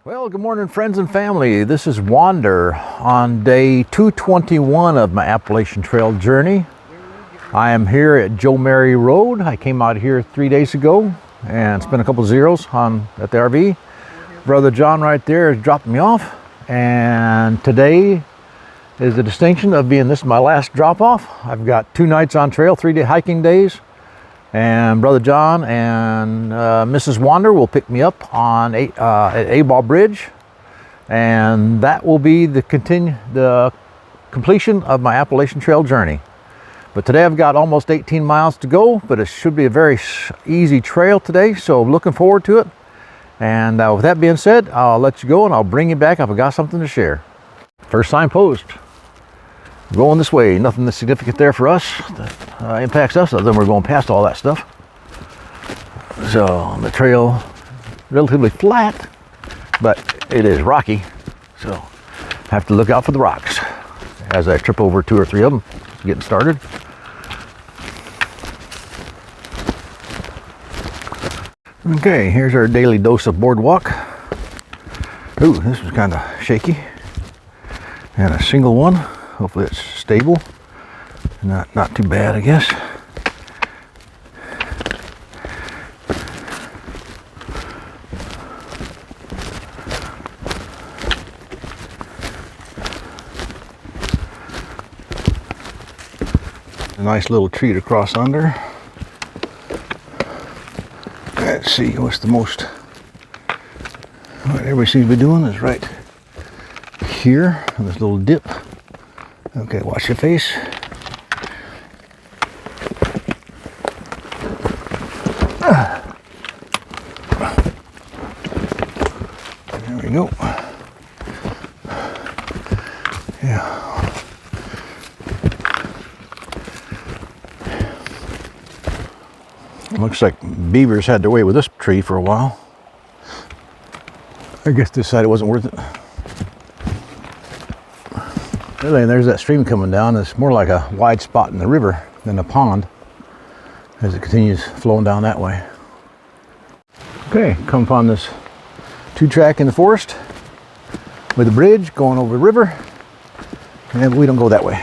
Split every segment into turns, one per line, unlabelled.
Well, good morning, friends and family. This is Wander on day 221 of my Appalachian Trail journey. I am here at Joe Mary Road. I came out here 3 days ago and spent a couple zeros at the RV. Brother John right there has dropped me off, and today is the distinction of being this is my last drop off. I've got 2 nights on trail, 3-day hiking days. And Brother John and Mrs. Wander will pick me up on at A-Ball Bridge, and that will be the completion of my Appalachian Trail journey. But today I've got almost 18 miles to go, but it should be a very easy trail today, so looking forward to it. And with that being said, I'll let you go and I'll bring you back if I got something to share. First signpost. Going this way, nothing that's significant there for us that impacts us, other than we're going past all that stuff. So the trail relatively flat, but it is rocky, so I have to look out for the rocks as I trip over 2 or 3 of them getting started. Okay, here's our daily dose of boardwalk. Ooh, this was kind of shaky, and a single one. Hopefully it's stable. Not too bad, I guess. A nice little tree to cross under. Let's see what's the most. What everybody seems to be doing is right here on this little dip. Okay, wash your face. There we go. Yeah. Looks like beavers had their way with this tree for a while. I guess they decided it wasn't worth it. And there's that stream coming down. It's more like a wide spot in the river than a pond as it continues flowing down that way. Okay, come upon this 2-track in the forest with a bridge going over the river, and we don't go that way.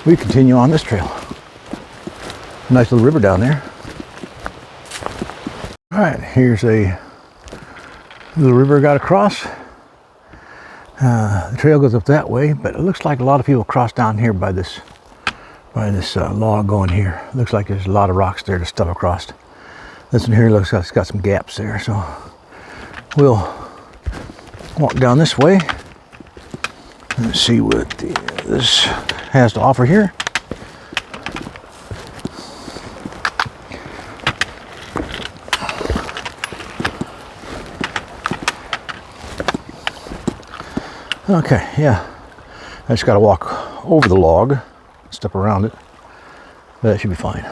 We continue on this trail. Nice little river down there. All right, here's a little river I got across. The trail goes up that way, but it looks like a lot of people cross down here by this log going here. It looks like there's a lot of rocks there to step across. This one here looks like it's got some gaps there, so we'll walk down this way and see what this has to offer here. Okay, yeah, I just got to walk over the log, step around it, but that should be fine.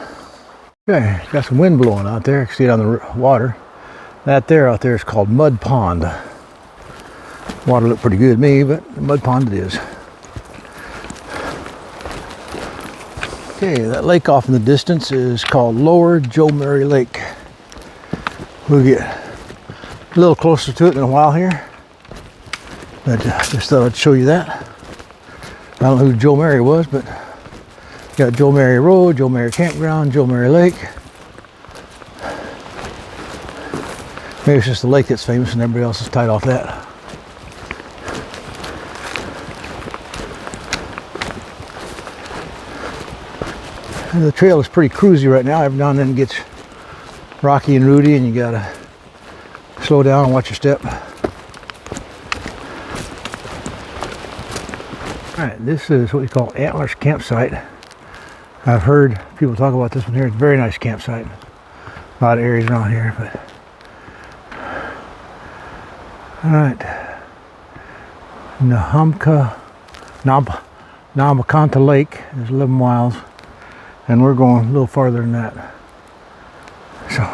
Okay, got some wind blowing out there. You can see it on the water. That there out there is called Mud Pond. Water looked pretty good to me, but Mud Pond it is. Okay, that lake off in the distance is called Lower Joe Mary Lake. We'll get a little closer to it in a while here. But just thought I'd show you that. I don't know who Joe Mary was, but you got Joe Mary Road, Joe Mary Campground, Joe Mary Lake. Maybe it's just the lake that's famous and everybody else is tied off that. And the trail is pretty cruisy right now. Every now and then it gets rocky and rooty, and you gotta slow down and watch your step. Alright, this is what we call Antlers Campsite. I've heard people talk about this one here. It's a very nice campsite. A lot of areas around here, but alright. Namakanta Lake is 11 miles, and we're going a little farther than that. So,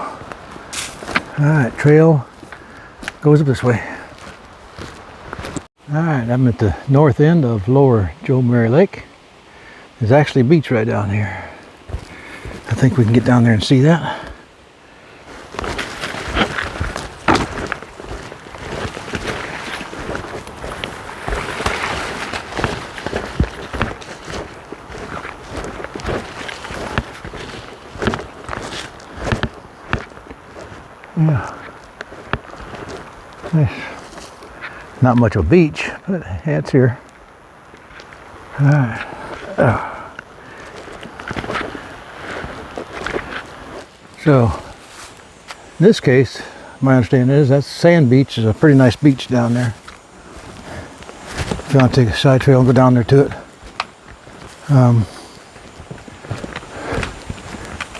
alright, trail goes up this way. Alright, I'm at the north end of Lower Joe Mary Lake. There's actually a beach right down here. I think we can get down there and see that. Yeah. Nice. Not much of a beach, but yeah, it's here. All right. So, in this case, my understanding is that sand beach is a pretty nice beach down there. If you want to take a side trail and go down there to it.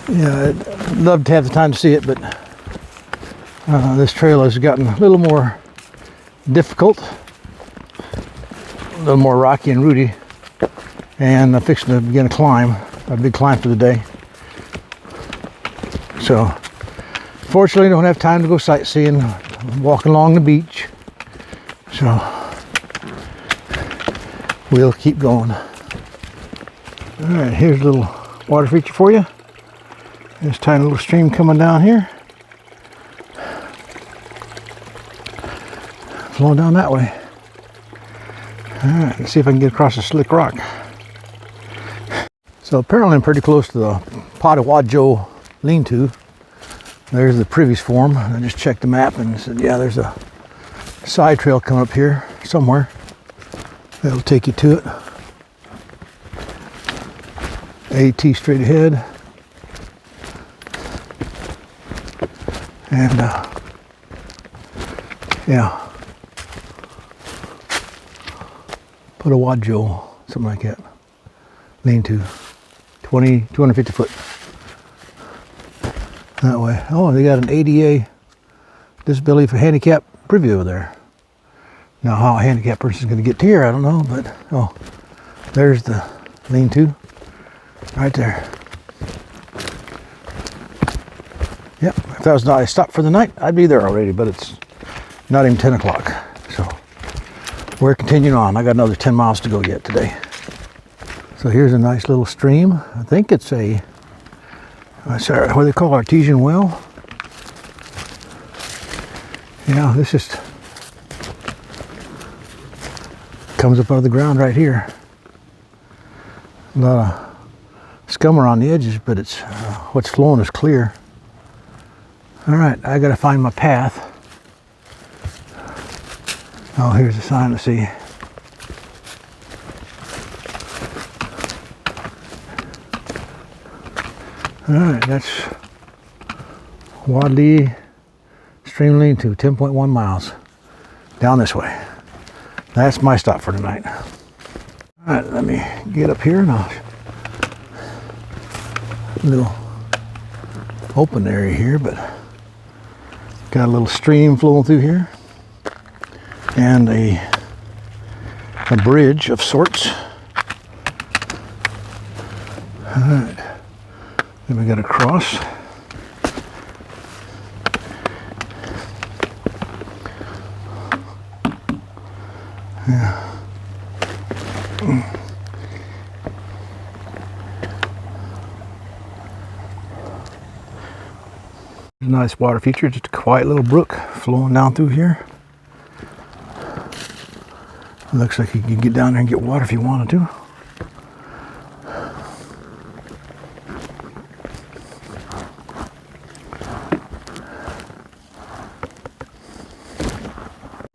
Yeah, I'd love to have the time to see it, but this trail has gotten a little more difficult, a little more rocky and rooty, and I'm fixing to begin a big climb for the day. So, fortunately, don't have time to go sightseeing, walking along the beach. So, we'll keep going. All right, here's a little water feature for you. There's a tiny little stream coming down here, flowing down that way. All right, let's see if I can get across a slick rock. So apparently I'm pretty close to the Patawajo lean-to. There's the previous form. I just checked the map and said, yeah, there's a side trail coming up here somewhere. That'll take you to it. AT straight ahead. And yeah, Patawajo, something like that. Lean-to, 250 foot. That way. Oh, they got an ADA disability for handicap preview over there. Now, how a handicapped person is going to get here, I don't know, but oh, there's the lean-to right there. Yep, if that was not I stopped for the night, I'd be there already, but it's not even 10 o'clock. So we're continuing on. I got another 10 miles to go yet today. So here's a nice little stream. I think it's a, sorry, what do they call artesian well? Yeah, this just comes up out of the ground right here. A lot of scum around the edges, but it's what's flowing is clear. All right, I gotta find my path. Oh, here's a sign, let's see. All right, that's Wadley Stream Lean-to, 10.1 miles down this way. That's my stop for tonight. All right, let me get up here and I'll a little open area here, but got a little stream flowing through here and a bridge of sorts. All right, then we got to cross. Yeah. Nice water feature, just a quiet little brook flowing down through here. Looks like you can get down there and get water if you wanted to.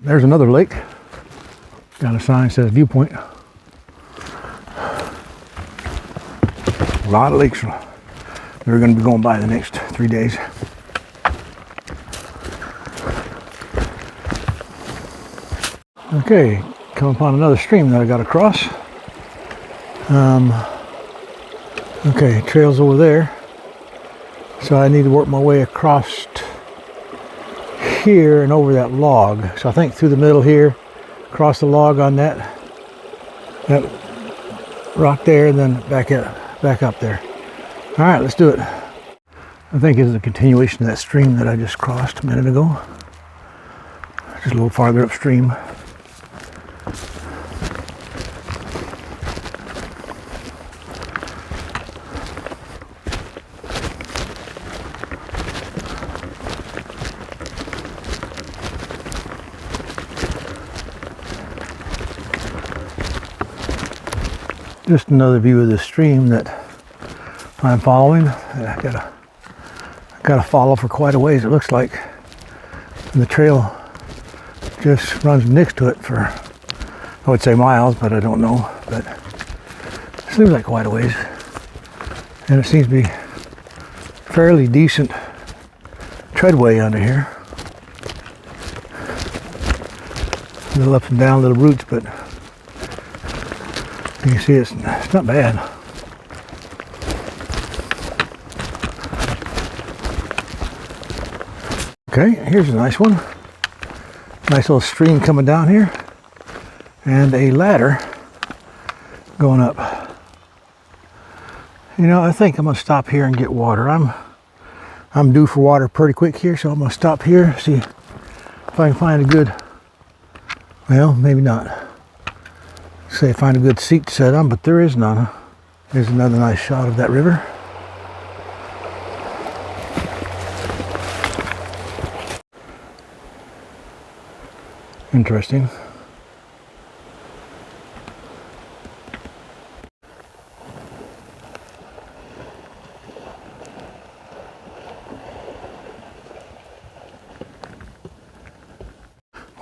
There's another lake. Got a sign that says viewpoint. A lot of lakes we're going to be going by the next 3 days. Okay, come upon another stream that I got to cross. Okay, trail's over there. So I need to work my way across here and over that log. So I think through the middle here, across the log on that rock there, and then back up there. All right, let's do it. I think it's a continuation of that stream that I just crossed a minute ago. Just a little farther upstream. Just another view of the stream that I'm following. I gotta follow for quite a ways, it looks like. And the trail just runs next to it for, I would say miles, but I don't know. But it seems like quite a ways. And it seems to be fairly decent treadway under here. A little up and down, little roots, but you can see it's not bad. Okay, here's a nice one. Nice little stream coming down here, and a ladder going up. You know, I think I'm gonna stop here and get water. I'm due for water pretty quick here, so I'm gonna stop here, see if I can find a good, well, maybe not. Say find a good seat to set on, but there is none. Here's another nice shot of that river. Interesting.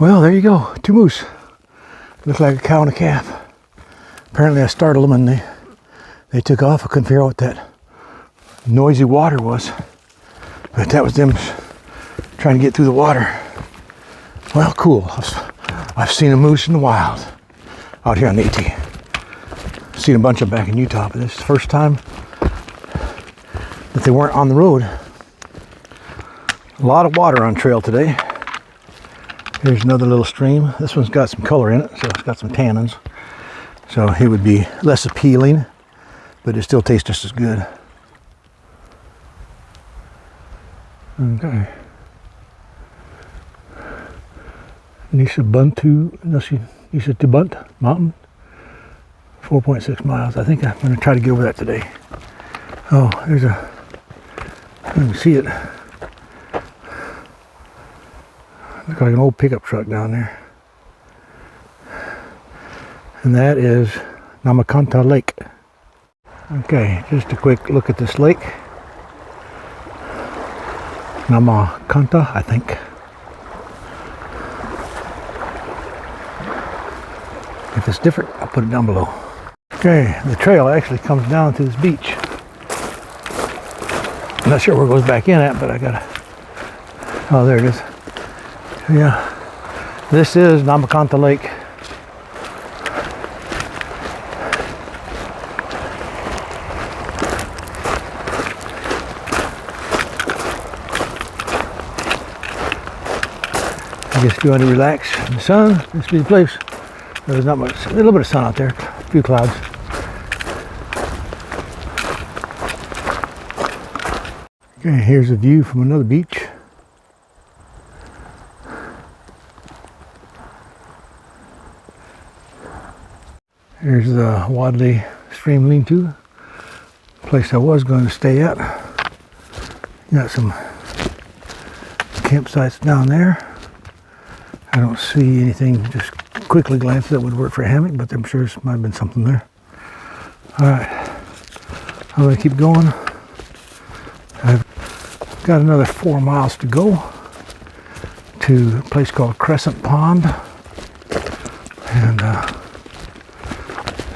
Well, there you go. 2 moose. Looks like a cow and a calf. Apparently I startled them and they took off. I couldn't figure out what that noisy water was. But that was them trying to get through the water. Well, cool. I've seen a moose in the wild out here on the AT. Seen a bunch of them back in Utah, but this is the first time that they weren't on the road. A lot of water on trail today. Here's another little stream. This one's got some color in it, so it's got some tannins. So it would be less appealing, but it still tastes just as good. Okay. Nisa Tibut Mountain, 4.6 miles. I think I'm going to try to get over that today. Oh, there's a, I can see it. Looks like an old pickup truck down there. And that is Namakanta Lake. Okay, just a quick look at this lake. Namakanta, I think. If it's different, I'll put it down below. Okay, the trail actually comes down to this beach. I'm not sure where it goes back in at, but I gotta, oh, there it is. Yeah, this is Namakanta Lake. I guess if you want to relax in the sun, this would be the place. There's not much, a little bit of sun out there, a few clouds. Okay, here's a view from another beach. Here's the Wadley Stream Lean-To, place I was going to stay at. Got some campsites down there. I don't see anything, just quickly glance that would work for a hammock, but I'm sure there might have been something there. Alright, I'm going to keep going. I've got another 4 miles to go to a place called Crescent Pond. And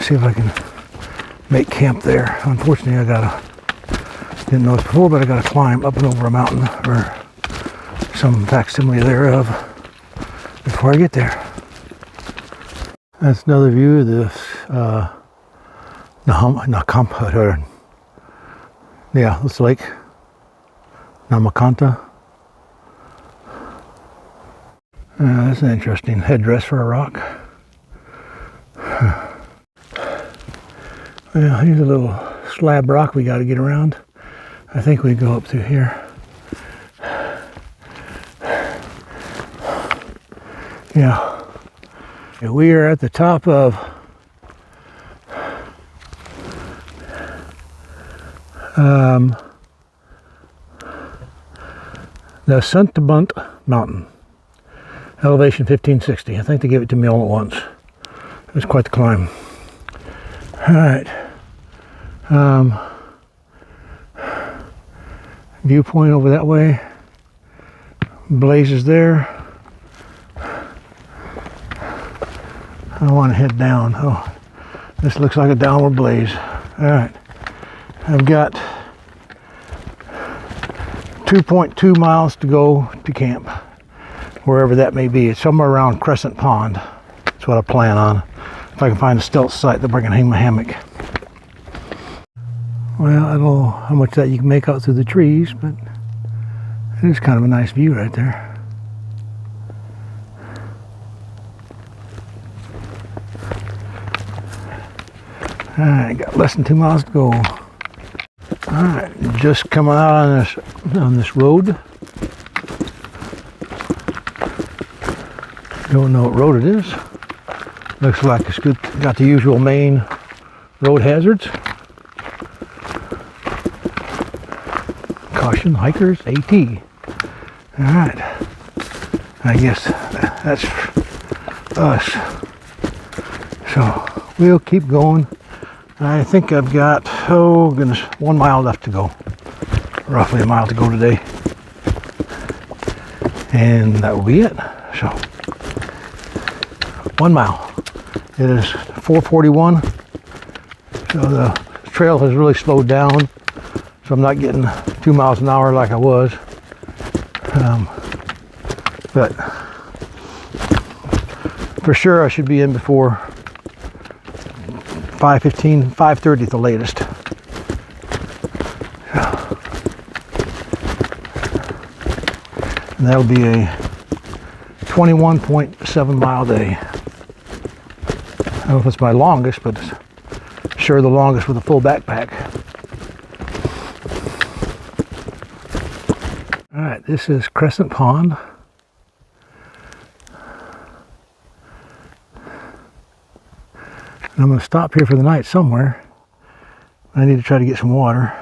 see if I can make camp there. Unfortunately, didn't know this before, but I gotta climb up and over a mountain, or some facsimile thereof, before I get there. That's another view of this this lake, Namakanta. That's an interesting headdress for a rock. Well, here's a little slab rock we got to get around. I think we go up through here. Yeah. We are at the top of the Suntabunt Mountain, elevation 1560. I think they gave it to me all at once. It was quite the climb. All right. Viewpoint over that way.
Blazes there. I want to head down. Oh, this looks like a downward blaze. All right, I've got 2.2 miles to go to camp, wherever that may be. It's somewhere around Crescent Pond. That's what I plan on. If I can find a stealth site that I can hang my hammock. Well, I don't know how much that you can make out through the trees, but it is kind of a nice view right there. Alright, got less than 2 miles to go. Alright, just coming out on this road. Don't know what road it is. Looks like it's good. Got the usual main road hazards. Caution, hikers, AT. Alright, I guess that's us. So we'll keep going. I think I've got, oh goodness, 1 mile left to go. Roughly a mile to go today. And that will be it. So 1 mile. It is 4:41. So the trail has really slowed down. So I'm not getting 2 miles an hour like I was. But for sure I should be in before 5:15, 5:30 at the latest. And that'll be a 21.7 mile day. I don't know if it's my longest, but it's sure the longest with a full backpack. All right, this is Crescent Pond. And I'm going to stop here for the night somewhere. I need to try to get some water.